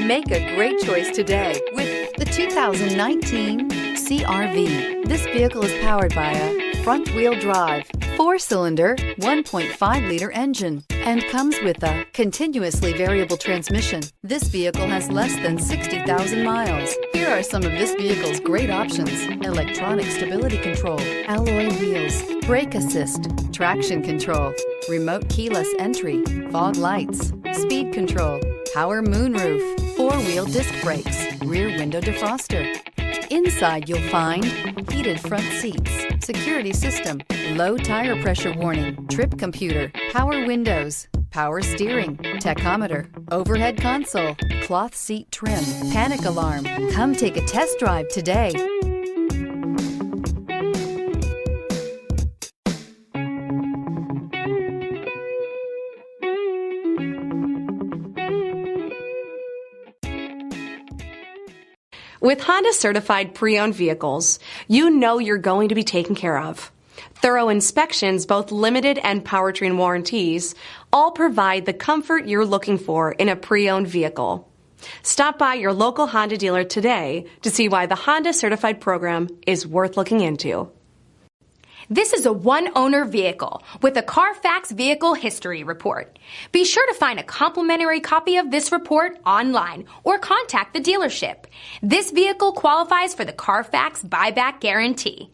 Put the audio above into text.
Make a great choice today with the 2019 CR-V. This vehicle is powered by a front-wheel drive, 4-cylinder, 1.5-liter engine, and comes with a continuously variable transmission. This vehicle has less than 60,000 miles. Here are some of this vehicle's great options: electronic stability control, alloy wheels, brake assist, traction control, remote keyless entry, fog lights, speed control, power moonroof, 4-wheel disc brakes, rear window defroster. Inside you'll find heated front seats, security system, low tire pressure warning, trip computer, power windows, power steering, tachometer, overhead console, cloth seat trim, panic alarm. Come take a test drive today. With Honda certified pre-owned vehicles, you know you're going to be taken care of. Thorough inspections, both limited and powertrain warranties, all provide the comfort you're looking for in a pre-owned vehicle. Stop by your local Honda dealer today to see why the Honda certified program is worth looking into. This is a one-owner vehicle with a CARFAX Vehicle History Report. Be sure to find a complimentary copy of this report online or contact the dealership. This vehicle qualifies for the CARFAX Buyback Guarantee.